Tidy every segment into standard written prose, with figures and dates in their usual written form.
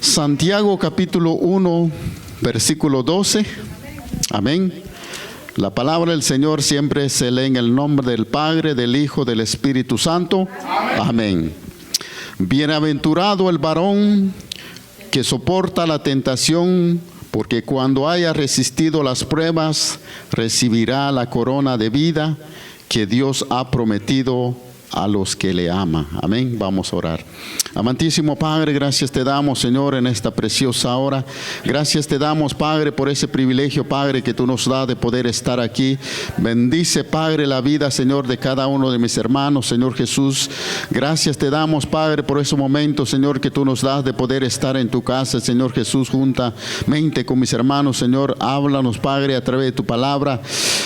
Santiago capítulo 1, versículo 12. Amén. La palabra del Señor siempre se lee en el nombre del Padre, del Hijo, del Espíritu Santo. Amén. Bienaventurado el varón que soporta la tentación, porque cuando haya resistido las pruebas, recibirá la corona de vida que Dios ha prometido a los que le aman. Amén. Vamos a orar. Amantísimo Padre, gracias te damos, Señor, en esta preciosa hora. Gracias te damos, Padre, por ese privilegio, Padre, que tú nos das de poder estar aquí. Bendice, Padre, la vida, Señor, de cada uno de mis hermanos, Señor Jesús. Gracias te damos, Padre, por ese momento, Señor, que tú nos das de poder estar en tu casa, Señor Jesús, juntamente con mis hermanos, Señor. Háblanos, Padre, a través de tu palabra.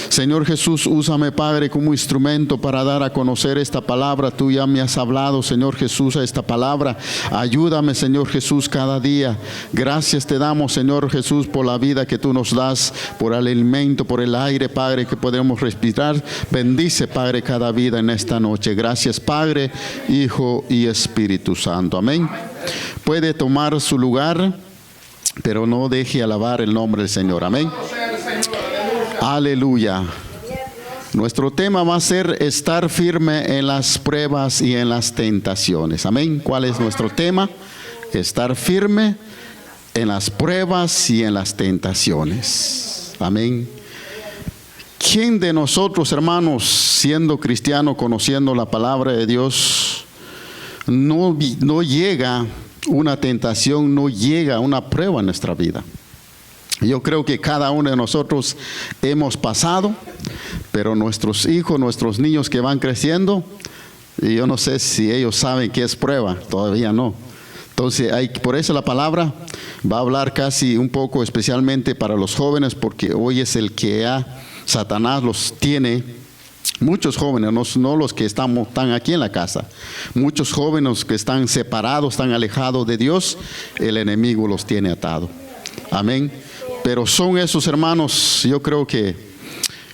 Señor Jesús, úsame, Padre, como instrumento para dar a conocer esta palabra. Tú ya me has hablado, Señor Jesús, a esta palabra. Ayúdame, Señor Jesús, cada día. Gracias te damos, Señor Jesús, por la vida que tú nos das, por el alimento, por el aire, Padre, que podemos respirar. Bendice, Padre, cada vida en esta noche. Gracias, Padre, Hijo y Espíritu Santo. Amén. Puede tomar su lugar, pero no deje alabar el nombre del Señor. Amén. Aleluya. Nuestro tema va a ser estar firme en las pruebas y en las tentaciones. Amén. ¿Cuál es nuestro tema? Estar firme en las pruebas y en las tentaciones. Amén. ¿Quién de nosotros, hermanos, siendo cristiano, conociendo la palabra de Dios, no llega una tentación, no llega una prueba en nuestra vida? Yo creo que cada uno de nosotros hemos pasado, pero nuestros hijos, nuestros niños que van creciendo, y yo no sé si ellos saben qué es prueba, todavía no. Entonces, por eso la palabra va a hablar casi un poco especialmente para los jóvenes, porque hoy es el que Satanás los tiene. Muchos jóvenes, no los que están aquí en la casa, muchos jóvenes que están separados, están alejados de Dios, el enemigo los tiene atados. Amén. Pero son esos hermanos, yo creo que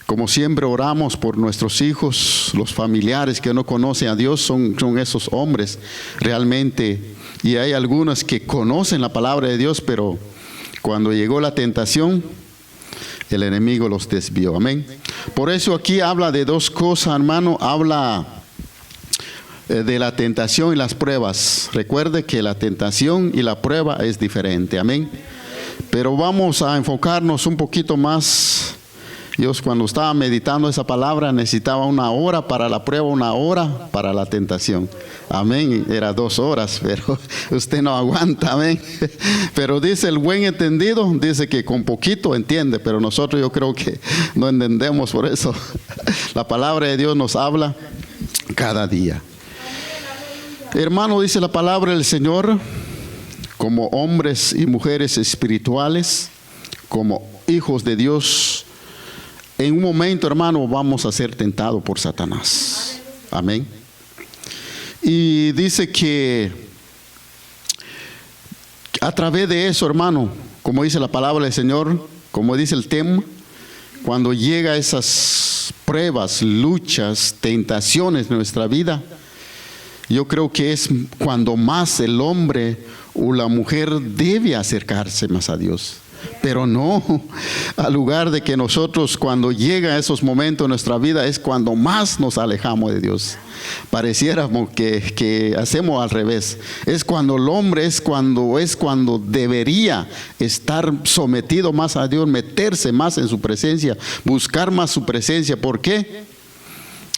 como siempre oramos por nuestros hijos, los familiares que no conocen a Dios, son esos hombres realmente. Y hay algunos que conocen la palabra de Dios, pero cuando llegó la tentación, el enemigo los desvió. Amén. Por eso aquí habla de dos cosas, hermano. Habla de la tentación y las pruebas. Recuerde que la tentación y la prueba es diferente. Amén. Pero vamos a enfocarnos un poquito más. Yo cuando estaba meditando esa palabra necesitaba 1 hora para la prueba, 1 hora para la tentación. Amén. Era 2 horas, pero usted no aguanta. Amén. Pero dice el buen entendido, dice que con poquito entiende, pero nosotros yo creo que no entendemos. Por eso la palabra de Dios nos habla cada día. Hermano, dice la palabra del Señor, como hombres y mujeres espirituales, como hijos de Dios, en un momento, hermano, vamos a ser tentados por Satanás. Amén. Y dice que a través de eso, hermano, como dice la palabra del Señor, como dice el tema, cuando llega esas pruebas, luchas, tentaciones en nuestra vida, yo creo que es cuando más el hombre o la mujer debe acercarse más a Dios. Pero no, al lugar de que nosotros cuando llegan esos momentos en nuestra vida es cuando más nos alejamos de Dios. Pareciéramos que hacemos al revés. Es cuando el hombre es cuando debería estar sometido más a Dios, meterse más en su presencia, buscar más su presencia. ¿Por qué?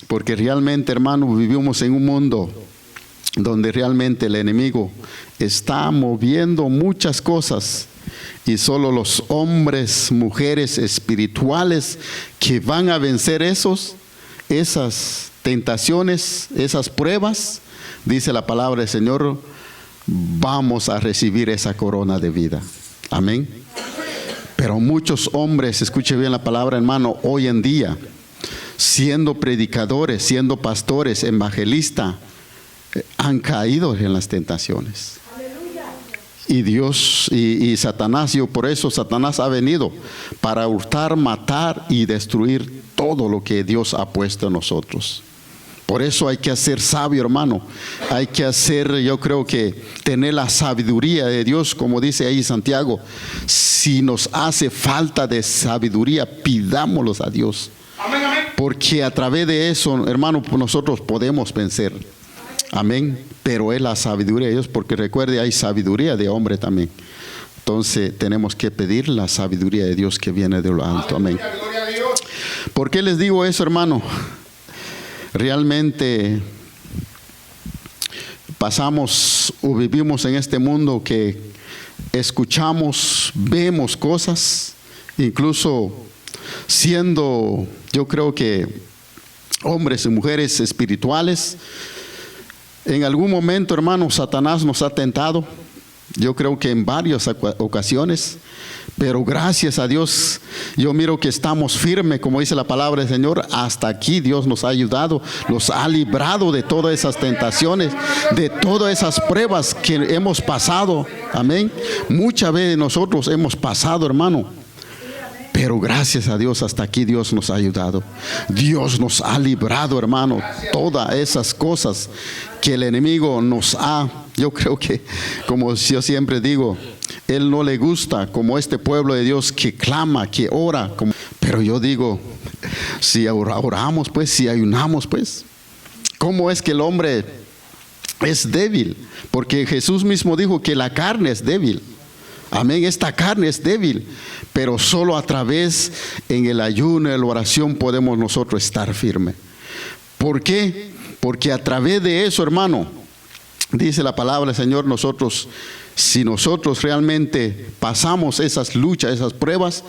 Porque realmente, hermano, vivimos en un mundo donde realmente el enemigo está moviendo muchas cosas, y solo los hombres, mujeres espirituales que van a vencer esas tentaciones, esas pruebas, dice la palabra del Señor, vamos a recibir esa corona de vida. Amén. Pero muchos hombres, escuche bien la palabra, hermano, hoy en día, siendo predicadores, siendo pastores, evangelistas, han caído en las tentaciones. Y Dios y Satanás, por eso Satanás ha venido para hurtar, matar y destruir todo lo que Dios ha puesto en nosotros. Por eso hay que ser sabio, hermano. Hay que hacer, yo creo que tener la sabiduría de Dios, como dice ahí Santiago. Si nos hace falta de sabiduría, pidámoslos a Dios. Amén, amén. Porque a través de eso, hermano, nosotros podemos vencer. Amén. Pero es la sabiduría de Dios, porque recuerde, hay sabiduría de hombre también. Entonces tenemos que pedir la sabiduría de Dios que viene de lo alto. Amén. Gloria a Dios. ¿Por qué les digo eso, hermano? Realmente pasamos o vivimos en este mundo que escuchamos, vemos cosas, incluso siendo, yo creo que hombres y mujeres espirituales, en algún momento, hermano, Satanás nos ha tentado, yo creo que en varias ocasiones, pero gracias a Dios, yo miro que estamos firmes, como dice la palabra del Señor. Hasta aquí Dios nos ha ayudado, nos ha librado de todas esas tentaciones, de todas esas pruebas que hemos pasado. Amén. Muchas veces nosotros hemos pasado, hermano. Pero gracias a Dios, hasta aquí Dios nos ha ayudado. Dios nos ha librado, hermano, todas esas cosas que el enemigo nos ha, yo creo que, como yo siempre digo, él no le gusta como este pueblo de Dios que clama, que ora. Pero yo digo, si oramos pues, si ayunamos pues, ¿cómo es que el hombre es débil? Porque Jesús mismo dijo que la carne es débil. Amén, esta carne es débil, pero solo a través en el ayuno, en la oración podemos nosotros estar firmes. ¿Por qué? Porque a través de eso, hermano, dice la palabra del Señor, si nosotros realmente pasamos esas luchas, esas pruebas,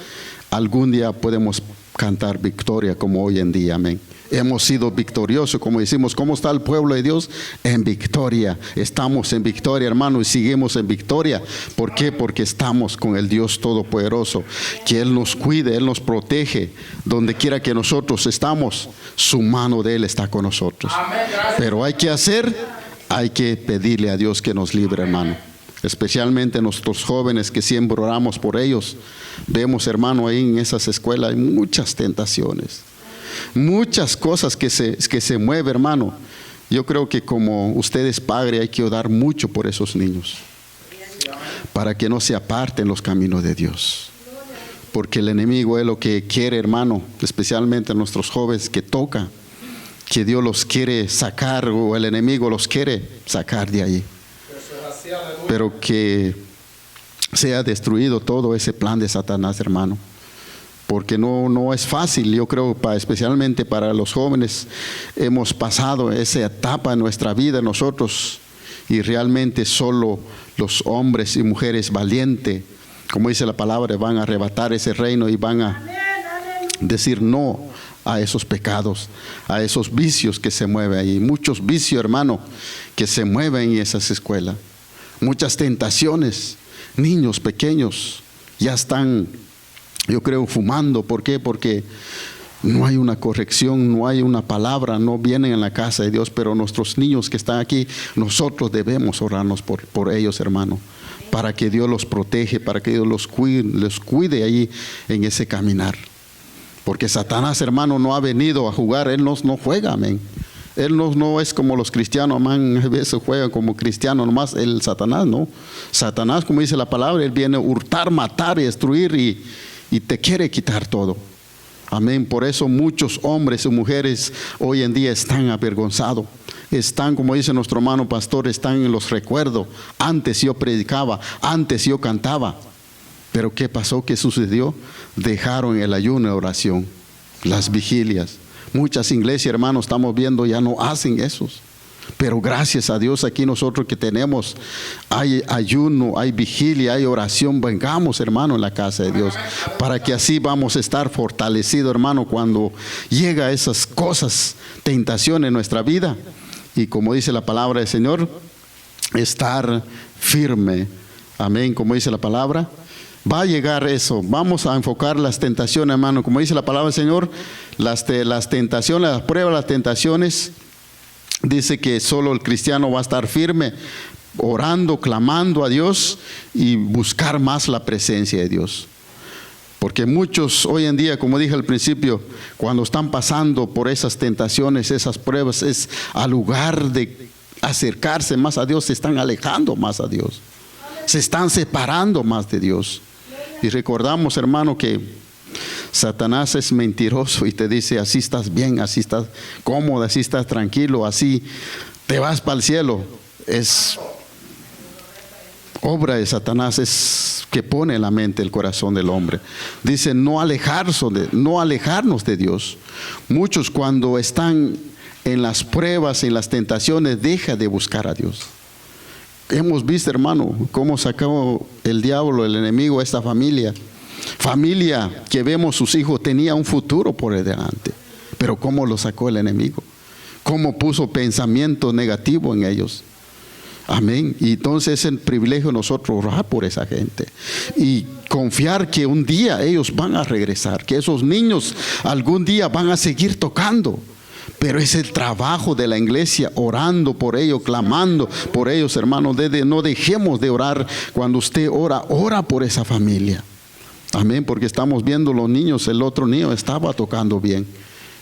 algún día podemos cantar victoria como hoy en día. Amén. Hemos sido victoriosos, como decimos. ¿Cómo está el pueblo de Dios? En victoria. Estamos en victoria, hermano, y seguimos en victoria. ¿Por qué? Porque estamos con el Dios Todopoderoso, que Él nos cuide, Él nos protege. Donde quiera que nosotros estamos, su mano de Él está con nosotros. Pero hay que pedirle a Dios que nos libre, hermano. Especialmente nuestros jóvenes que siempre oramos por ellos. Vemos, hermano, ahí en esas escuelas hay muchas tentaciones. Muchas cosas que se mueven, hermano. Yo creo que como ustedes padres hay que orar mucho por esos niños, para que no se aparten los caminos de Dios. Porque el enemigo es lo que quiere, hermano, especialmente a nuestros jóvenes, que toca, que Dios los quiere sacar, o el enemigo los quiere sacar de ahí. Pero que sea destruido todo ese plan de Satanás, hermano. Porque no es fácil, yo creo, especialmente para los jóvenes. Hemos pasado esa etapa en nuestra vida nosotros, y realmente solo los hombres y mujeres valientes, como dice la palabra, van a arrebatar ese reino y van a decir no a esos pecados, a esos vicios que se mueven ahí. Muchos vicios, hermano, que se mueven en esas escuelas. Muchas tentaciones. Niños pequeños ya están, yo creo, fumando. ¿Por qué? Porque no hay una corrección, no hay una palabra, no vienen en la casa de Dios. Pero nuestros niños que están aquí, nosotros debemos orarnos por ellos, hermano, para que Dios los protege, para que Dios los cuide ahí en ese caminar. Porque Satanás, hermano, no ha venido a jugar, él no juega, amén. Él no es como los cristianos, amén, a veces juegan como cristianos nomás. El Satanás, no. Satanás, como dice la palabra, él viene a hurtar, matar y destruir, y te quiere quitar todo. Amén. Por eso muchos hombres y mujeres hoy en día están avergonzados. Están, como dice nuestro hermano pastor, están en los recuerdos. Antes yo predicaba, antes yo cantaba. Pero ¿qué pasó? ¿Qué sucedió? Dejaron el ayuno y oración, las vigilias. Muchas iglesias, hermanos, estamos viendo, ya no hacen esos. Pero gracias a Dios aquí nosotros que tenemos, hay ayuno, hay vigilia, hay oración. Vengamos, hermano, en la casa de Dios, para que así vamos a estar fortalecidos, hermano, cuando llega esas cosas, tentaciones en nuestra vida. Y como dice la palabra del Señor, estar firme. Amén, como dice la palabra. Va a llegar eso. Vamos a enfocar las tentaciones, hermano. Como dice la palabra del Señor, las tentaciones, las pruebas, las tentaciones. Dice que solo el cristiano va a estar firme, orando, clamando a Dios y buscar más la presencia de Dios. Porque muchos hoy en día, como dije al principio, cuando están pasando por esas tentaciones, esas pruebas, es al lugar de acercarse más a Dios, se están alejando más a Dios. Se están separando más de Dios. Y recordamos, hermano, que Satanás es mentiroso y te dice, así estás bien, así estás cómodo, así estás tranquilo, así te vas para el cielo. Es obra de Satanás, es que pone en la mente el corazón del hombre. Dice no alejarnos de Dios. Muchos cuando están en las pruebas, en las tentaciones, dejan de buscar a Dios. Hemos visto, hermano, cómo sacó el diablo, el enemigo, a esta familia que vemos sus hijos tenía un futuro por delante, pero cómo lo sacó el enemigo, cómo puso pensamiento negativo en ellos. Amén. Y entonces es el privilegio de nosotros orar por esa gente y confiar que un día ellos van a regresar, que esos niños algún día van a seguir tocando. Pero es el trabajo de la iglesia, orando por ellos, clamando por ellos, hermanos. No dejemos de orar. Cuando usted ora por esa familia. Amén, porque estamos viendo los niños, el otro niño estaba tocando bien.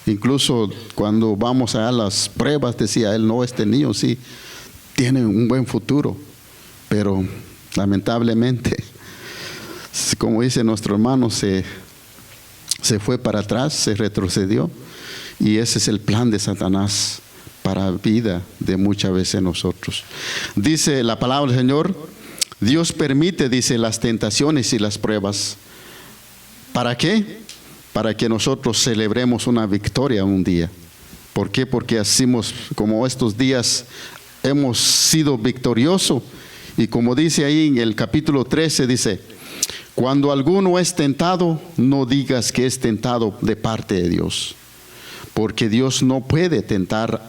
Incluso cuando vamos a las pruebas, decía él, no, este niño sí tiene un buen futuro. Pero lamentablemente, como dice nuestro hermano, se fue para atrás, se retrocedió. Y ese es el plan de Satanás para la vida de muchas veces nosotros. Dice la palabra del Señor, Dios permite, dice, las tentaciones y las pruebas. ¿Para qué? Para que nosotros celebremos una victoria un día. ¿Por qué? Porque así como estos días hemos sido victoriosos. Y como dice ahí en el capítulo 13, dice, cuando alguno es tentado, no digas que es tentado de parte de Dios. Porque Dios no puede tentar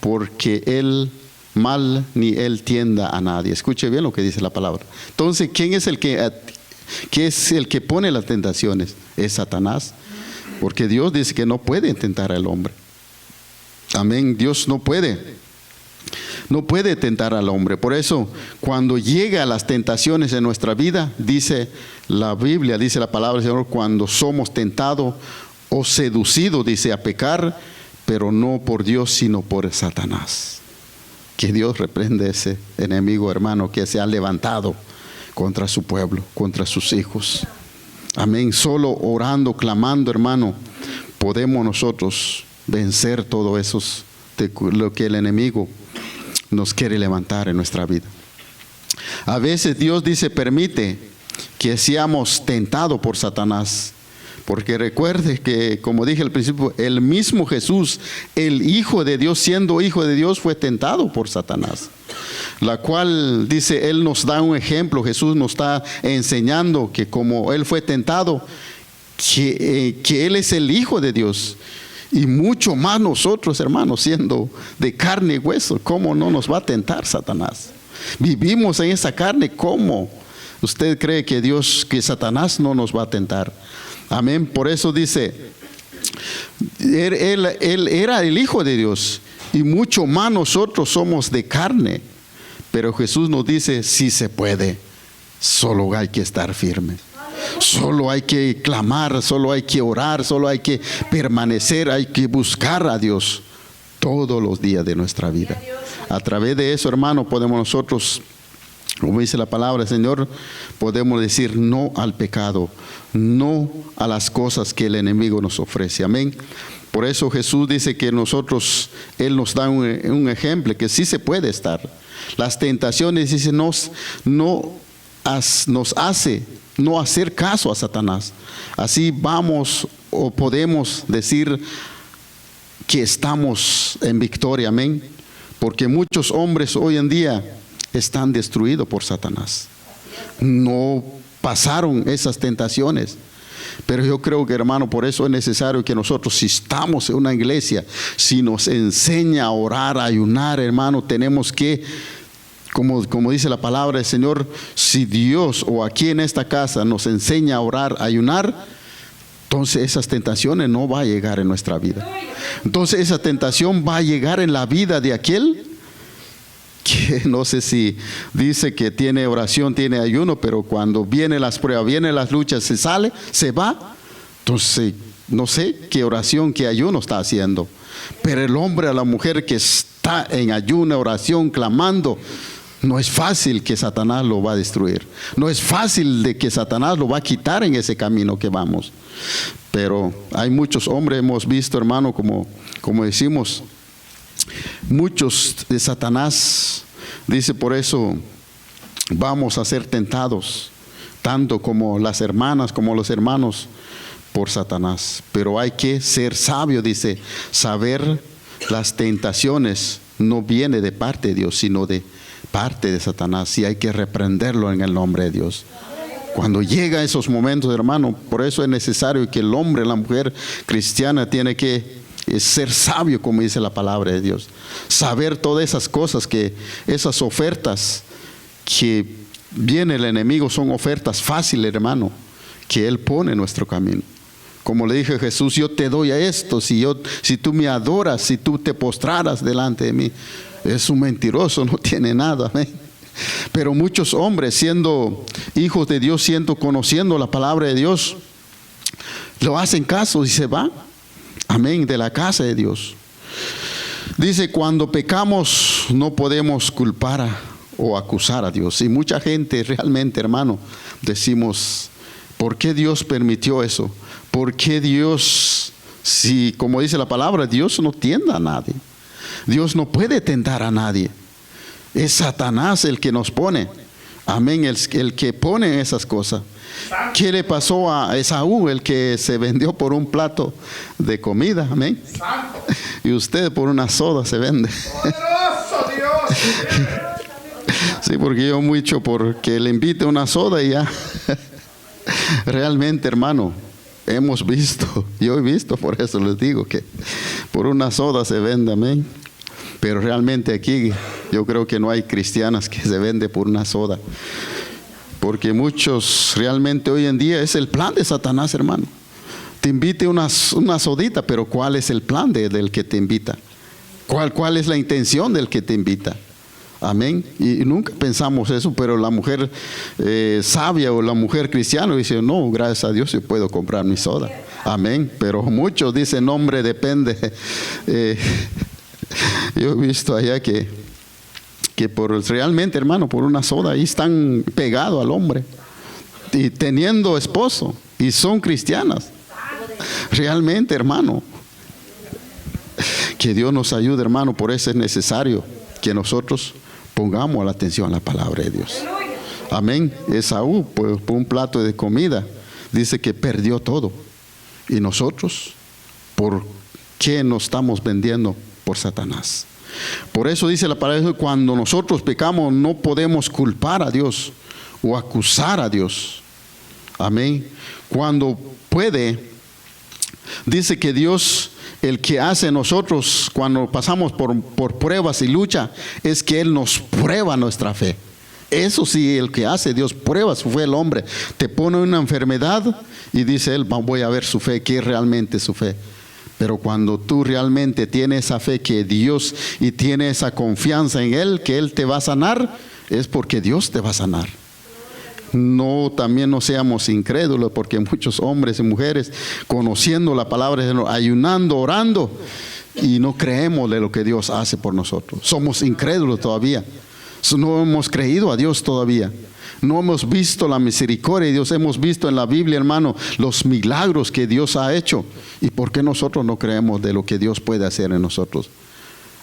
porque Él mal ni Él tienda a nadie. Escuche bien lo que dice la palabra. Entonces, ¿quién es el que pone las tentaciones? Es Satanás. Porque Dios dice que no puede tentar al hombre. Amén. Dios no puede tentar al hombre. Por eso, cuando llega las tentaciones en nuestra vida, dice la Biblia, dice la palabra del Señor, cuando somos tentados o seducido, dice, a pecar, pero no por Dios, sino por Satanás. Que Dios reprende a ese enemigo, hermano, que se ha levantado contra su pueblo, contra sus hijos. Amén. Solo orando, clamando, hermano, podemos nosotros vencer todo eso de lo que el enemigo nos quiere levantar en nuestra vida. A veces Dios dice, permite que seamos tentados por Satanás. Porque recuerde que, como dije al principio, el mismo Jesús, el Hijo de Dios, siendo Hijo de Dios, fue tentado por Satanás. La cual dice, Él nos da un ejemplo, Jesús nos está enseñando que como Él fue tentado, que Él es el Hijo de Dios. Y mucho más nosotros, hermanos, siendo de carne y hueso, ¿cómo no nos va a tentar Satanás? Vivimos en esa carne, ¿cómo? ¿Usted cree que Satanás no nos va a tentar? Amén. Por eso dice, él era el Hijo de Dios y mucho más nosotros somos de carne. Pero Jesús nos dice, sí se puede, solo hay que estar firme. Solo hay que clamar, solo hay que orar, solo hay que permanecer, hay que buscar a Dios todos los días de nuestra vida. A través de eso, hermano, podemos nosotros, como dice la palabra del Señor, podemos decir no al pecado, no a las cosas que el enemigo nos ofrece. Amén. Por eso Jesús dice que nosotros, Él nos da un ejemplo, que sí se puede estar. Las tentaciones, dice, nos hace no hacer caso a Satanás. Así vamos o podemos decir que estamos en victoria. Amén. Porque muchos hombres hoy en día están destruidos por Satanás. No pasaron esas tentaciones. Pero yo creo que, hermano, por eso es necesario que nosotros, si estamos en una iglesia, si nos enseña a orar, a ayunar, hermano, tenemos que, como dice la palabra del Señor, si Dios o aquí en esta casa nos enseña a orar, a ayunar, entonces esas tentaciones no van a llegar en nuestra vida. Entonces esa tentación va a llegar en la vida de aquel que no sé si dice que tiene oración, tiene ayuno, pero cuando vienen las pruebas, vienen las luchas, se sale, se va. Entonces, no sé qué oración, qué ayuno está haciendo. Pero el hombre o la mujer que está en ayuno, oración, clamando, no es fácil que Satanás lo va a destruir. No es fácil de que Satanás lo va a quitar en ese camino que vamos. Pero hay muchos hombres, hemos visto, hermano, como decimos, muchos de Satanás, dice, por eso vamos a ser tentados, tanto como las hermanas, como los hermanos, por Satanás. Pero hay que ser sabio, dice, saber las tentaciones no viene de parte de Dios, sino de parte de Satanás, y hay que reprenderlo en el nombre de Dios. Cuando llega esos momentos, hermano, por eso es necesario que el hombre, la mujer cristiana tiene que ser sabio, como dice la palabra de Dios. Saber todas esas cosas, que esas ofertas que viene el enemigo son ofertas fáciles, hermano, que él pone en nuestro camino. Como le dije a Jesús, yo te doy a esto, si tú me adoras, si tú te postraras delante de mí. Es un mentiroso, no tiene nada, amén. Pero muchos hombres, siendo hijos de Dios, conociendo la palabra de Dios, lo hacen caso y se van, amén, de la casa de Dios. Dice, cuando pecamos no podemos culpar o acusar a Dios. Y mucha gente realmente, hermano, decimos, ¿por qué Dios permitió eso? ¿Por qué Dios, si como dice la palabra, Dios no tienta a nadie? Dios no puede tentar a nadie. Es Satanás el que nos pone. Amén, el que pone esas cosas. ¿Qué le pasó a Esaú, el que se vendió por un plato de comida? Amén. Y usted por una soda se vende. ¡Poderoso Dios! Sí, porque yo mucho porque le invite una soda y ya. Realmente, hermano, hemos visto, yo he visto, por eso les digo que por una soda se vende, amén. Pero realmente aquí yo creo que no hay cristianas que se vende por una soda. Porque muchos realmente hoy en día es el plan de Satanás, hermano. Te invite una sodita, pero ¿cuál es el plan del que te invita? ¿Cuál es la intención del que te invita? Amén. Y nunca pensamos eso, pero la mujer sabia o la mujer cristiana dice, no, gracias a Dios yo puedo comprar mi soda. Amén. Pero muchos dicen, hombre, depende. Yo he visto allá que realmente, hermano, por una soda ahí están pegados al hombre y teniendo esposo y son cristianas. Realmente, hermano, que Dios nos ayude, hermano. Por eso es necesario que nosotros pongamos la atención a la palabra de Dios. Amén. Esaú, por un plato de comida, dice que perdió todo. Y nosotros, ¿por qué nos estamos vendiendo por Satanás? Por eso dice la palabra de Dios, cuando nosotros pecamos no podemos culpar a Dios o acusar a Dios. Amén. Cuando puede, dice que Dios, el que hace nosotros cuando pasamos por pruebas y lucha, es que Él nos prueba nuestra fe. Eso sí, el que hace, Dios prueba su fe. El hombre te pone una enfermedad y dice Él, voy a ver su fe, qué es realmente su fe. Pero cuando tú realmente tienes esa fe que Dios y tienes esa confianza en Él, que Él te va a sanar, es porque Dios te va a sanar. No, también no seamos incrédulos, porque muchos hombres y mujeres, conociendo la palabra de Dios, ayunando, orando, y no creemos de lo que Dios hace por nosotros. Somos incrédulos todavía. No hemos creído a Dios todavía. No hemos visto la misericordia de Dios. Hemos visto en la Biblia, hermano, los milagros que Dios ha hecho. ¿Y por qué nosotros no creemos de lo que Dios puede hacer en nosotros?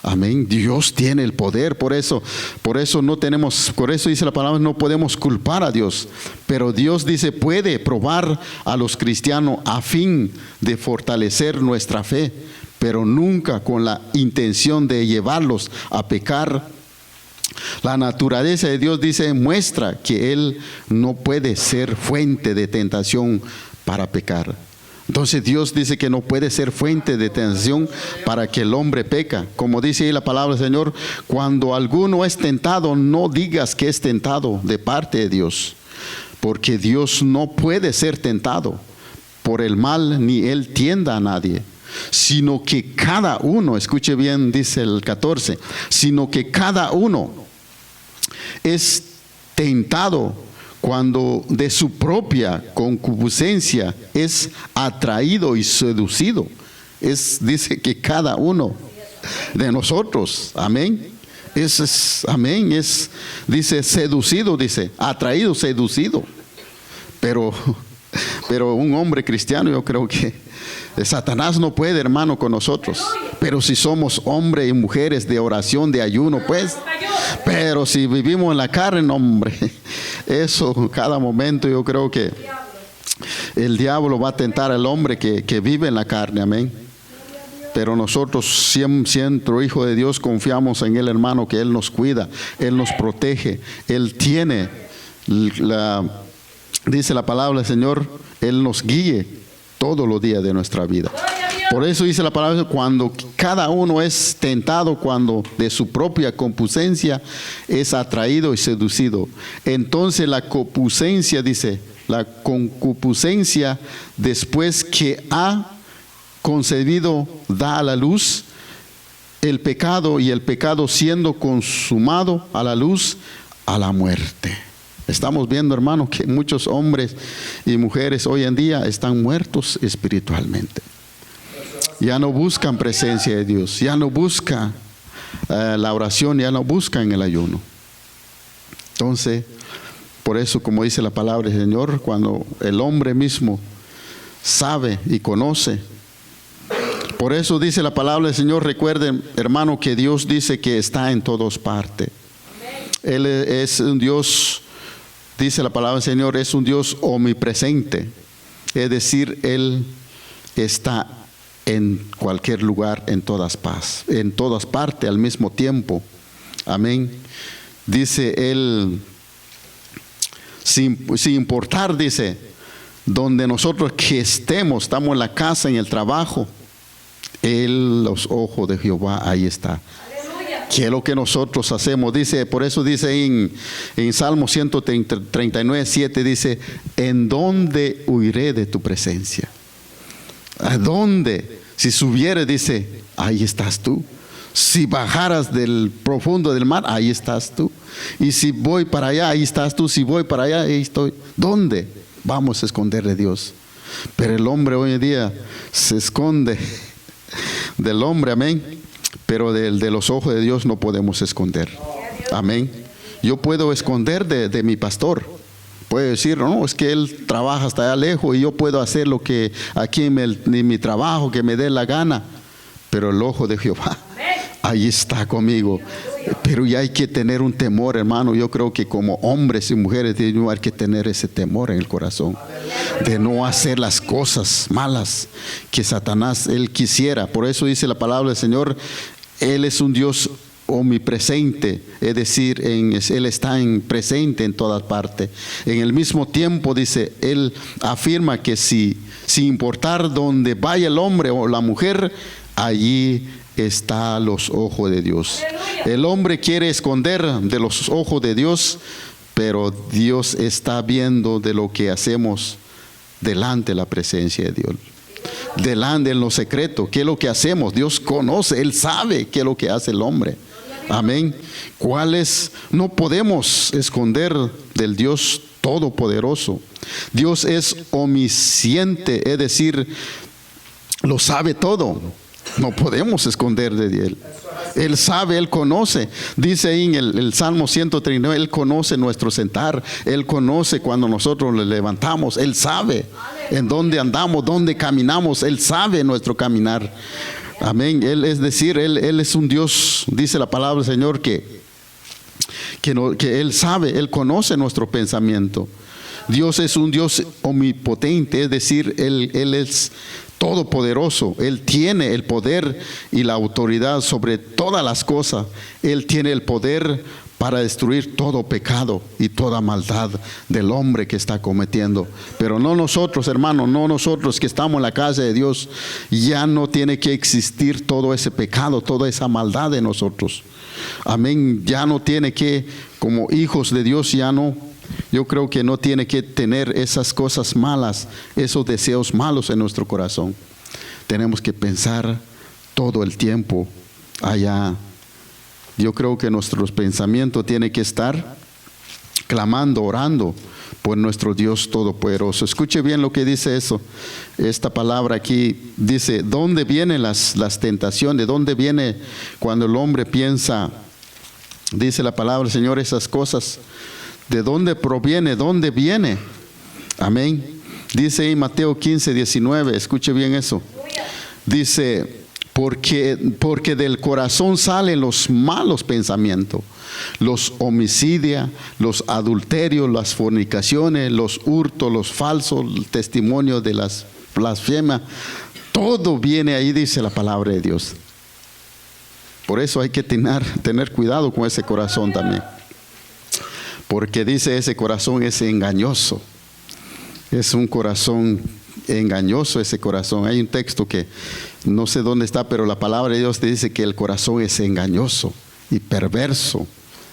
Amén. Dios tiene el poder. Por eso dice la palabra, no podemos culpar a Dios. Pero Dios dice, puede probar a los cristianos a fin de fortalecer nuestra fe, pero nunca con la intención de llevarlos a pecar. La naturaleza de Dios dice, muestra que Él no puede ser fuente de tentación para pecar. Entonces Dios dice que no puede ser fuente de tentación para que el hombre peca. Como dice ahí la palabra del Señor, cuando alguno es tentado, no digas que es tentado de parte de Dios, porque Dios no puede ser tentado por el mal, ni Él tienta a nadie, sino que cada uno, escuche bien, dice el 14, sino que cada uno es tentado cuando de su propia concupiscencia es atraído y seducido. Dice que cada uno de nosotros, amén. Amén, dice seducido, dice atraído, seducido. Pero un hombre cristiano, yo creo que Satanás no puede, hermano, con nosotros. Pero si somos hombres y mujeres de oración, de ayuno, pues. Pero si vivimos en la carne, hombre, eso cada momento yo creo que el diablo va a tentar al hombre que vive en la carne, amén. Pero nosotros, siendo hijo de Dios, confiamos en Él, hermano, que Él nos cuida, Él nos protege, Él tiene, dice la palabra del Señor, Él nos guíe todos los días de nuestra vida. Por eso dice la palabra, cuando cada uno es tentado, cuando de su propia concupiscencia es atraído y seducido. Entonces la concupiscencia, dice, la concupiscencia después que ha concebido da a la luz el pecado, y el pecado siendo consumado a la luz, a la muerte. Estamos viendo, hermano, que muchos hombres y mujeres hoy en día están muertos espiritualmente. Ya no buscan presencia de Dios, ya no buscan la oración, ya no buscan el ayuno. Entonces, por eso, como dice la palabra del Señor, cuando el hombre mismo sabe y conoce, por eso dice la palabra del Señor, recuerden, hermano, que Dios dice que está en todas partes. Él es un Dios, dice la palabra del Señor, es un Dios omnipresente. Es decir, Él está en cualquier lugar, en todas partes al mismo tiempo. Amén. Dice Él, sin importar, dice, donde nosotros que estamos en la casa, en el trabajo, los ojos de Jehová ahí está. ¿Qué es lo que nosotros hacemos? Dice, por eso dice en Salmo 139, 7, dice, ¿en dónde huiré de tu presencia? ¿A dónde? Si subiere, dice, ahí estás tú. Si bajaras del profundo del mar, ahí estás tú. Y si voy para allá, ahí estás tú. Si voy para allá, ahí estoy. ¿Dónde vamos a esconder de Dios? Pero el hombre hoy en día se esconde del hombre, amén. Pero de los ojos de Dios no podemos esconder. Amén. Yo puedo esconder de mi pastor. Puede decir, no, es que él trabaja hasta allá lejos y yo puedo hacer lo que aquí en mi trabajo, que me dé la gana. Pero el ojo de Jehová, ahí está conmigo. Pero ya hay que tener un temor, hermano. Yo creo que como hombres y mujeres hay que tener ese temor en el corazón. De no hacer las cosas malas que Satanás, él quisiera. Por eso dice la palabra del Señor, Él es un Dios omnipresente, es decir, Él está presente en todas partes. En el mismo tiempo, dice, Él afirma que sin importar dónde vaya el hombre o la mujer, allí están los ojos de Dios. El hombre quiere esconder de los ojos de Dios, pero Dios está viendo de lo que hacemos delante de la presencia de Dios. Delante en lo secreto, ¿qué es lo que hacemos? Dios conoce, Él sabe qué es lo que hace el hombre. Amén. No podemos esconder del Dios Todopoderoso. Dios es omnisciente, es decir, lo sabe todo. No podemos esconder de Él. Él sabe, Él conoce. Dice ahí en el Salmo 139, Él conoce nuestro sentar. Él conoce cuando nosotros le levantamos. Él sabe en dónde andamos, dónde caminamos. Él sabe nuestro caminar. Amén. Él es un Dios, dice la palabra del Señor, que Él sabe, Él conoce nuestro pensamiento. Dios es un Dios omnipotente, es decir, Él es todopoderoso. Él tiene el poder y la autoridad sobre todas las cosas. Él tiene el poder para destruir todo pecado y toda maldad del hombre que está cometiendo. Pero no nosotros, hermanos, no nosotros que estamos en la casa de Dios. Ya no tiene que existir todo ese pecado, toda esa maldad de nosotros. Amén. Ya no tiene que, como hijos de Dios, ya no. Yo creo que no tiene que tener esas cosas malas, esos deseos malos en nuestro corazón. Tenemos que pensar todo el tiempo allá Yo creo que nuestros pensamientos tienen que estar clamando, orando por nuestro Dios Todopoderoso. Escuche bien lo que dice eso. Esta palabra aquí dice, ¿dónde vienen las tentaciones? ¿Dónde viene cuando el hombre piensa? Dice la palabra, Señor, esas cosas. ¿De dónde proviene? ¿Dónde viene? Amén. Dice en Mateo 15:19, escuche bien eso. Dice, porque del corazón salen los malos pensamientos, los homicidios, los adulterios, las fornicaciones, los hurtos, los falsos testimonios de las blasfemias. Todo viene ahí, dice la palabra de Dios. Por eso hay que tener cuidado con ese corazón también. Porque dice, ese corazón es engañoso. Es un corazón engañoso, ese corazón. Hay un texto que no sé dónde está, pero la palabra de Dios te dice que el corazón es engañoso y perverso.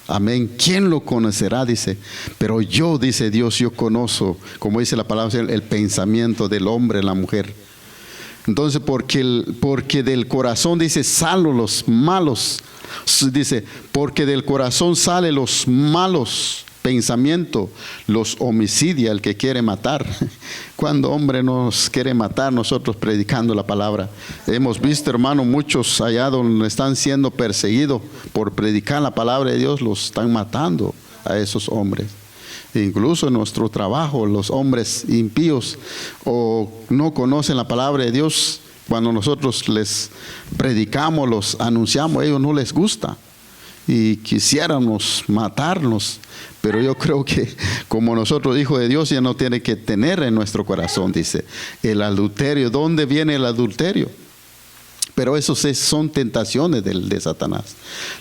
Amén. ¿Quién lo conocerá? Dice. Pero yo, dice Dios, yo conozco, como dice la palabra, el pensamiento del hombre, la mujer. Entonces, porque del corazón, dice, salen los malos. Dice, porque del corazón salen los malos pensamientos, los homicidios, el que quiere matar. Cuando hombre nos quiere matar, nosotros predicando la palabra. Hemos visto, hermano, muchos allá donde están siendo perseguidos por predicar la palabra de Dios, los están matando a esos hombres. Incluso en nuestro trabajo, los hombres impíos o no conocen la palabra de Dios, cuando nosotros les predicamos, los anunciamos, a ellos no les gusta y quisiéramos matarnos. Pero yo creo que como nosotros, hijos de Dios, ya no tiene que tener en nuestro corazón, dice, el adulterio. ¿Dónde viene el adulterio? Pero eso son tentaciones de Satanás.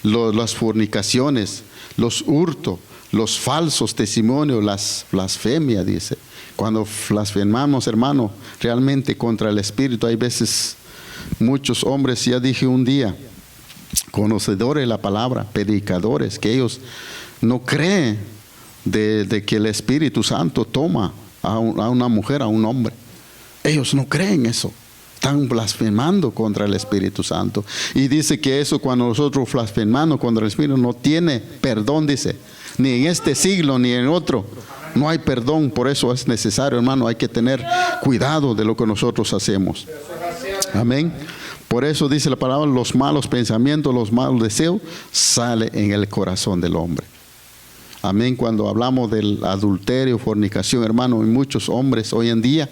Las fornicaciones, los hurtos, los falsos testimonios, las blasfemias, dice. Cuando blasfemamos, hermano, realmente contra el Espíritu, hay veces muchos hombres, ya dije un día, conocedores de la palabra, predicadores, que ellos no creen de que el Espíritu Santo toma a una mujer, a un hombre. Ellos no creen eso. Están blasfemando contra el Espíritu Santo. Y dice que eso, cuando nosotros blasfemamos contra el Espíritu, no tiene perdón, dice. Ni en este siglo, ni en otro. No hay perdón. Por eso es necesario, hermano, hay que tener cuidado de lo que nosotros hacemos. Amén. Por eso dice la palabra, los malos pensamientos, los malos deseos, salen en el corazón del hombre. Amén. Cuando hablamos del adulterio, fornicación, hermano, y muchos hombres hoy en día,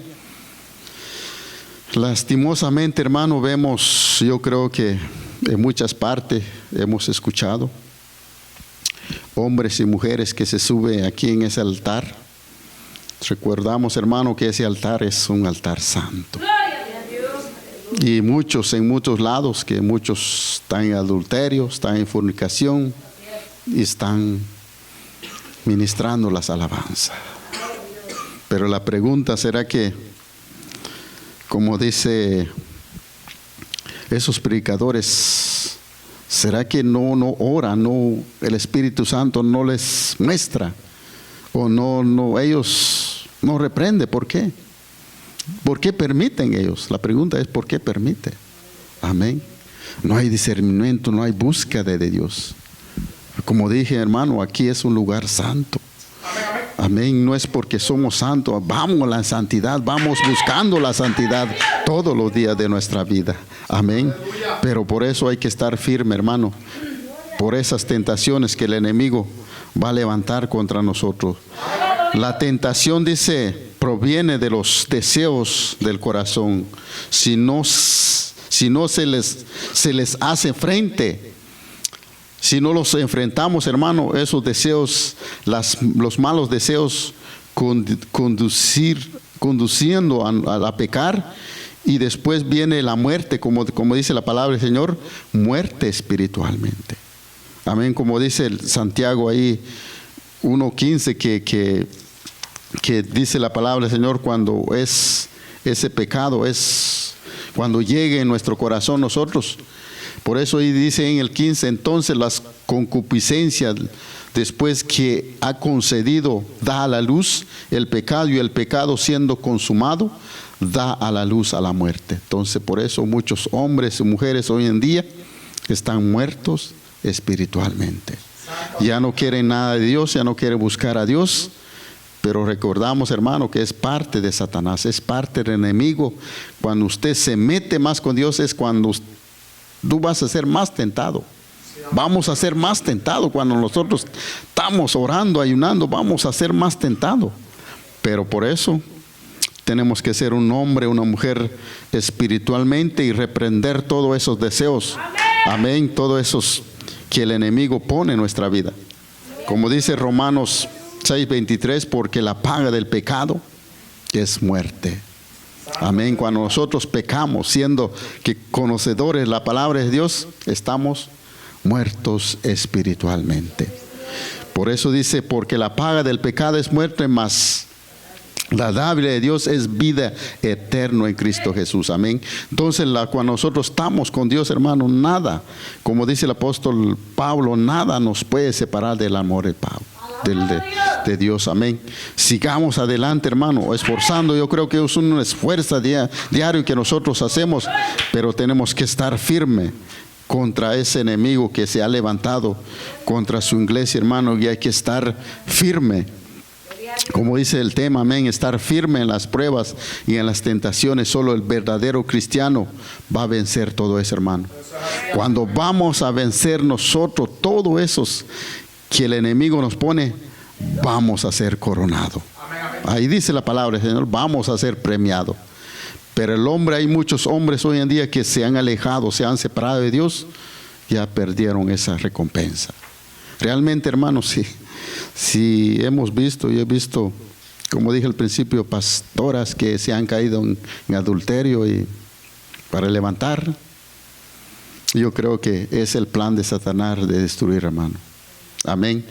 lastimosamente, hermano, vemos, yo creo que en muchas partes hemos escuchado hombres y mujeres que se suben aquí en ese altar. Recordamos, hermano, que ese altar es un altar santo. Y muchos, en muchos lados, que muchos están en adulterio, están en fornicación y están ministrando las alabanzas. Pero la pregunta será que, como dice esos predicadores, ¿será que no oran, no, el Espíritu Santo no les muestra? O no ellos no reprende? ¿Por qué? ¿Por qué permiten ellos? La pregunta es, ¿por qué permite? Amén. No hay discernimiento, no hay búsqueda de Dios. Como dije, hermano, aquí es un lugar santo. Amén. No es porque somos santos, vamos a la santidad, vamos buscando la santidad todos los días de nuestra vida. Amén. Pero por eso hay que estar firme, hermano, por esas tentaciones que el enemigo va a levantar contra nosotros. La tentación, dice, proviene de los deseos del corazón. Si no se les hace frente, si no los enfrentamos, hermano, esos deseos, los malos deseos conduciendo a pecar, y después viene la muerte, como dice la palabra del Señor, muerte espiritualmente. Amén. Como dice el Santiago ahí 1:15, que dice la palabra del Señor, cuando es ese pecado, es cuando llegue en nuestro corazón nosotros. Por eso ahí dice en el 15, entonces las concupiscencias, después que ha concedido, da a la luz el pecado, y el pecado siendo consumado, da a la luz a la muerte. Entonces por eso muchos hombres y mujeres hoy en día están muertos espiritualmente. Ya no quieren nada de Dios, ya no quieren buscar a Dios. Pero recordamos, hermano, que es parte de Satanás, es parte del enemigo. Cuando usted se mete más con Dios es cuando tú vas a ser más tentado. Vamos a ser más tentados cuando nosotros estamos orando, ayunando, vamos a ser más tentados. Pero por eso tenemos que ser un hombre, una mujer espiritualmente y reprender todos esos deseos. Amén. Todos esos que el enemigo pone en nuestra vida. Como dice Romanos 6:23, porque la paga del pecado es muerte. Amén. Cuando nosotros pecamos, siendo que conocedores de la palabra de Dios, estamos muertos espiritualmente. Por eso dice, porque la paga del pecado es muerte, mas la dádiva de Dios es vida eterna en Cristo Jesús. Amén. Entonces, cuando nosotros estamos con Dios, hermano, nada, como dice el apóstol Pablo, nada nos puede separar del amor de Dios. Amén. Sigamos adelante, hermano, esforzando. Yo creo que es un esfuerzo diario que nosotros hacemos, pero tenemos que estar firme contra ese enemigo que se ha levantado contra su iglesia, hermano, y hay que estar firme. Como dice el tema, amén, estar firme en las pruebas y en las tentaciones. Solo el verdadero cristiano va a vencer todo eso, hermano. Cuando vamos a vencer nosotros todo eso que el enemigo nos pone, vamos a ser coronados. Ahí dice la palabra del Señor, vamos a ser premiados. Pero el hombre, hay muchos hombres hoy en día que se han alejado, se han separado de Dios, ya perdieron esa recompensa. Realmente, hermanos, si hemos visto, yo he visto, como dije al principio, pastoras que se han caído en adulterio y para levantar. Yo creo que es el plan de Satanás de destruir, hermano. Amén.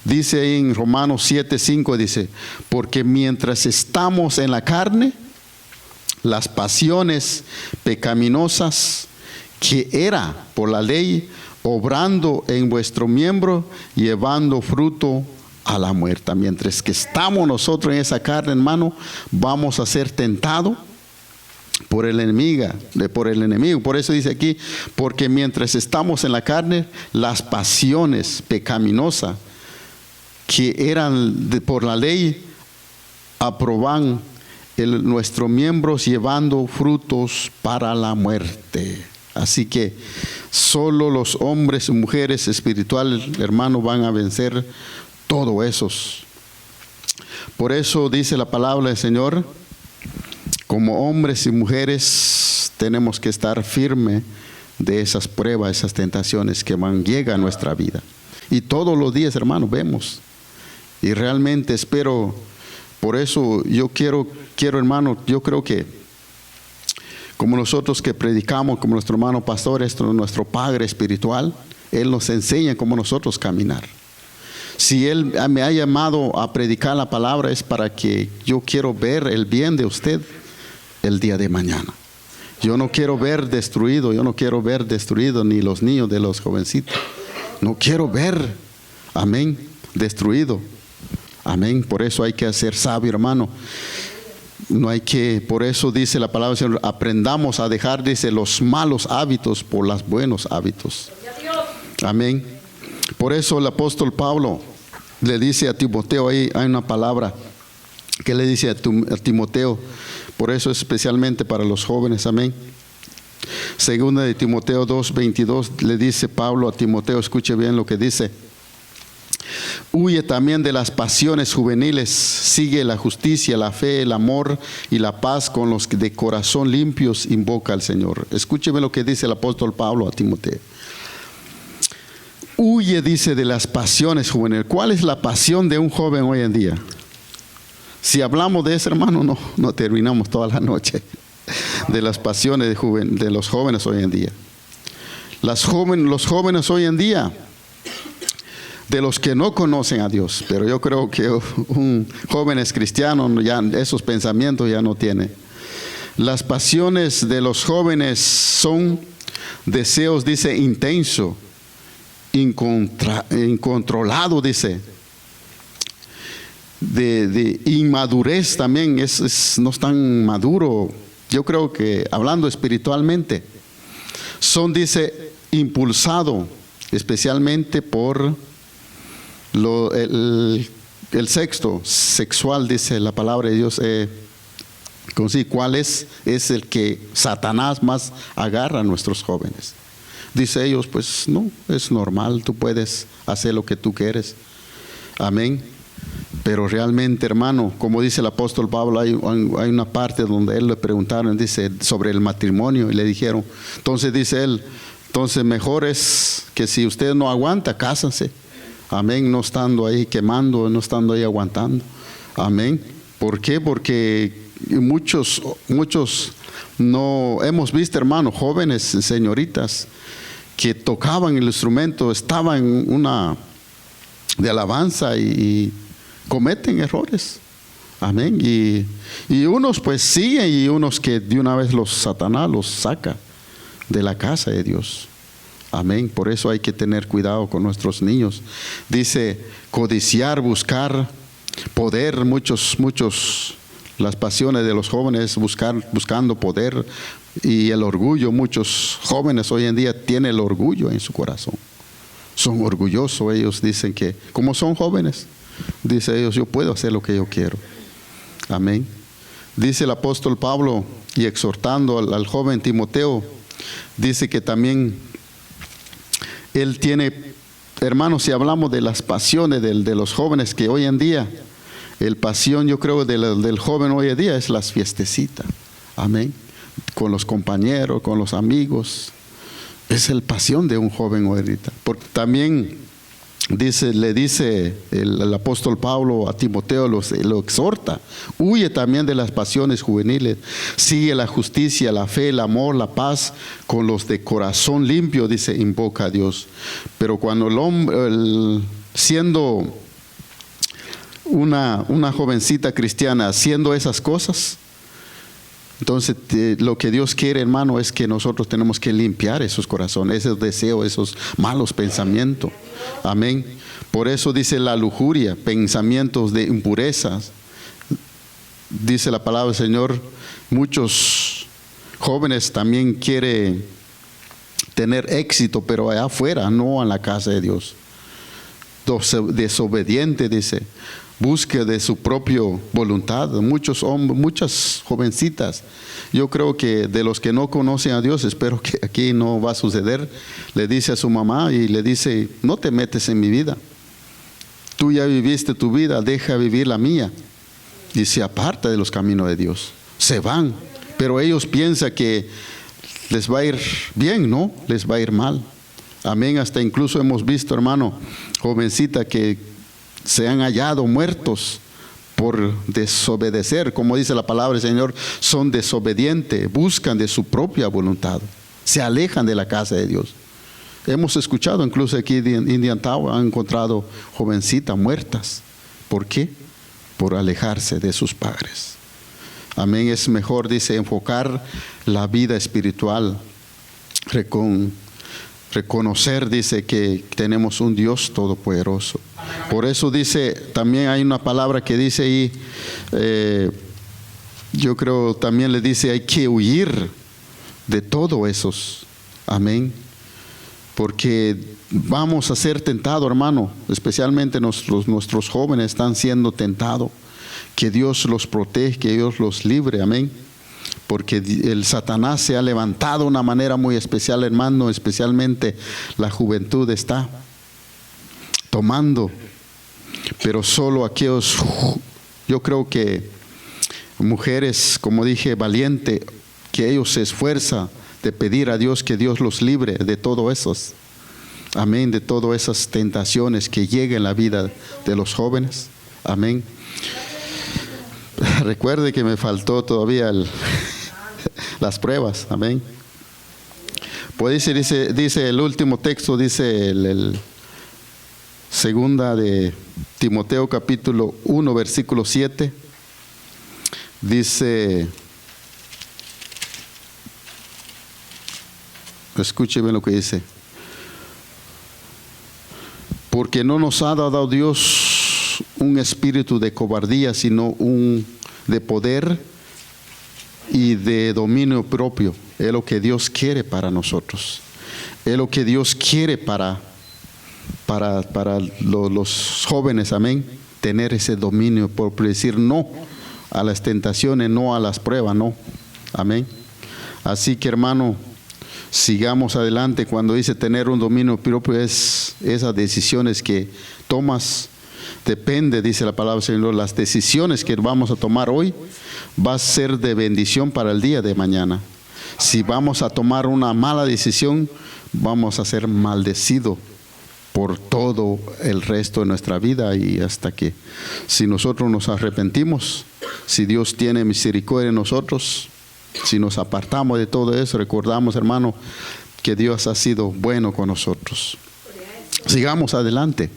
Dice ahí en Romanos 7:5, dice, porque mientras estamos en la carne, las pasiones pecaminosas que era por la ley, obrando en vuestro miembro, llevando fruto a la muerte. Mientras que estamos nosotros en esa carne, hermano, vamos a ser tentados por el enemigo. Por eso dice aquí, porque mientras estamos en la carne, las pasiones pecaminosas que eran por la ley, aproban nuestros miembros llevando frutos para la muerte. Así que solo los hombres y mujeres espirituales, hermanos, van a vencer todo eso. Por eso dice la palabra del Señor, como hombres y mujeres tenemos que estar firmes de esas pruebas, esas tentaciones que llegan a nuestra vida. Y todos los días, hermanos, vemos. Y realmente espero, por eso yo quiero hermano, yo creo que como nosotros que predicamos, como nuestro hermano pastor, nuestro padre espiritual, él nos enseña cómo nosotros caminar. Si él me ha llamado a predicar la palabra es para que yo quiero ver el bien de usted el día de mañana. Yo no quiero ver destruido ni los niños de los jovencitos. No quiero ver, amén, destruido. Amén. Por eso hay que ser sabio, hermano. No hay que, por eso dice la palabra del Señor, aprendamos a dejar, dice, los malos hábitos por los buenos hábitos. Amén. Por eso el apóstol Pablo le dice a Timoteo, ahí hay una palabra que le dice a Timoteo, por eso especialmente para los jóvenes, amén. Segunda de Timoteo 2:22 le dice Pablo a Timoteo, escuche bien lo que dice. Huye también de las pasiones juveniles, sigue la justicia, la fe, el amor y la paz con los que de corazón limpios invoca al Señor. Escúcheme lo que dice el apóstol Pablo a Timoteo. Huye, dice, de las pasiones juveniles. ¿Cuál es la pasión de un joven hoy en día? Si hablamos de eso, hermano, no terminamos toda la noche. De las pasiones de los jóvenes hoy en día. Los jóvenes hoy en día, de los que no conocen a Dios, pero yo creo que un joven es cristiano, ya esos pensamientos ya no tiene. Las pasiones de los jóvenes son deseos, dice, intenso, incontrolado, dice, de inmadurez también, no es tan maduro. Yo creo que hablando espiritualmente, son, dice, impulsado especialmente por el sexo sexual, dice la palabra de Dios. ¿Cuál es el que Satanás más agarra a nuestros jóvenes? Dice ellos, pues no, es normal, tú puedes hacer lo que tú quieres. Amén. Pero realmente, hermano, como dice el apóstol Pablo, hay una parte donde él le preguntaron, dice, sobre el matrimonio, y le dijeron, entonces dice él, entonces mejor es que si usted no aguanta, cásense. Amén, no estando ahí quemando, no estando ahí aguantando. Amén. ¿Por qué? Porque muchos no hemos visto, hermano, jóvenes, señoritas, que tocaban el instrumento, estaban en una de alabanza y cometen errores. Amén. Y unos pues siguen, y unos que de una vez Satanás los saca de la casa de Dios. Amén. Por eso hay que tener cuidado con nuestros niños. Dice, codiciar, buscar poder. Muchos, las pasiones de los jóvenes, buscando poder y el orgullo. Muchos jóvenes hoy en día tienen el orgullo en su corazón. Son orgullosos. Ellos dicen que, como son jóvenes, dice ellos, yo puedo hacer lo que yo quiero. Amén. Dice el apóstol Pablo, y exhortando al joven Timoteo, dice que también él tiene, hermanos, si hablamos de las pasiones de los jóvenes, que hoy en día, el pasión, yo creo, del joven hoy en día es las fiestecitas. Amén. Con los compañeros, con los amigos. Es el pasión de un joven ahorita. Porque también le dice el apóstol Pablo a Timoteo, lo exhorta, huye también de las pasiones juveniles, sigue la justicia, la fe, el amor, la paz, con los de corazón limpio, dice, invoca a Dios. Pero cuando el hombre, siendo una jovencita cristiana, haciendo esas cosas, entonces lo que Dios quiere, hermano, es que nosotros tenemos que limpiar esos corazones, esos deseos, esos malos pensamientos. Amén. Por eso dice la lujuria, pensamientos de impurezas. Dice la palabra del Señor, muchos jóvenes también quieren tener éxito, pero allá afuera, no en la casa de Dios. Desobediente, dice. Busque de su propia voluntad. Muchos hombres, muchas jovencitas, yo creo que de los que no conocen a Dios, espero que aquí no va a suceder, le dice a su mamá y le dice, no te metes en mi vida, tú ya viviste tu vida, deja vivir la mía. Y se aparta de los caminos de Dios, se van, pero ellos piensan que les va a ir bien, no, les va a ir mal. Amén. Hasta incluso hemos visto, hermano, jovencita que se han hallado muertos por desobedecer. Como dice la palabra del Señor, son desobedientes, buscan de su propia voluntad, se alejan de la casa de Dios. Hemos escuchado incluso aquí en Indian Tower, han encontrado jovencitas muertas. ¿Por qué? Por alejarse de sus padres. Amén. Es mejor, dice, enfocar la vida espiritual, reconocer, dice, que tenemos un Dios todopoderoso. Por eso dice, también hay una palabra que dice ahí, yo creo también le dice, hay que huir de todo esos. Amén. Porque vamos a ser tentados, hermano, especialmente nuestros jóvenes están siendo tentados. Que Dios los protege, que Dios los libre. Amén. Porque el Satanás se ha levantado de una manera muy especial, hermano, especialmente la juventud está tomando, pero solo aquellos, yo creo que mujeres, como dije, valientes, que ellos se esfuerzan de pedir a Dios que Dios los libre de todo eso. Amén, de todas esas tentaciones que lleguen en la vida de los jóvenes. Amén. Recuerde que me faltó todavía las pruebas. Amén. Pues dice el último texto, dice el segunda de Timoteo capítulo 1 versículo 7. Dice, escúcheme lo que dice. Porque no nos ha dado Dios un espíritu de cobardía, sino de poder y de dominio propio. Es lo que Dios quiere para nosotros. Es lo que Dios quiere para para los jóvenes, amén, tener ese dominio por decir no a las tentaciones, no a las pruebas, no, amén. Así que, hermano, sigamos adelante. Cuando dice tener un dominio propio, es esas decisiones que tomas. Depende, dice la palabra del Señor, las decisiones que vamos a tomar hoy va a ser de bendición para el día de mañana. Si vamos a tomar una mala decisión, vamos a ser maldecidos por todo el resto de nuestra vida, y hasta que, si nosotros nos arrepentimos, si Dios tiene misericordia de nosotros, si nos apartamos de todo eso, recordamos, hermano, que Dios ha sido bueno con nosotros. Sigamos adelante,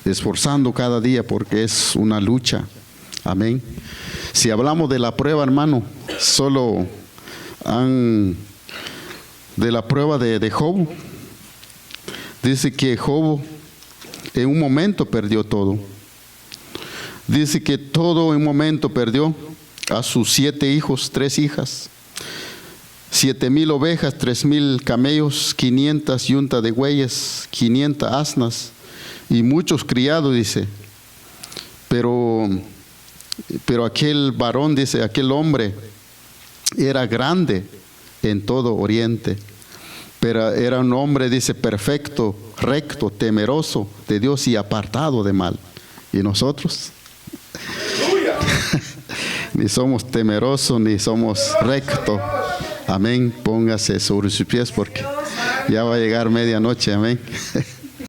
esforzando cada día, porque es una lucha. Amén. Si hablamos de la prueba, hermano, solo de la prueba de Job, dice que Job en un momento perdió todo. Dice que todo en un momento perdió a sus 7 hijos, 3 hijas, 7,000 ovejas, 3,000 camellos, 500 yuntas de bueyes, 500 asnas y muchos criados, dice. Pero aquel varón, dice, aquel hombre era grande en todo Oriente, pero era un hombre, dice, perfecto, recto, temeroso de Dios y apartado de mal. ¿Y nosotros? Ni somos temerosos, ni somos rectos. Amén. Póngase sobre sus pies porque ya va a llegar medianoche. Amén.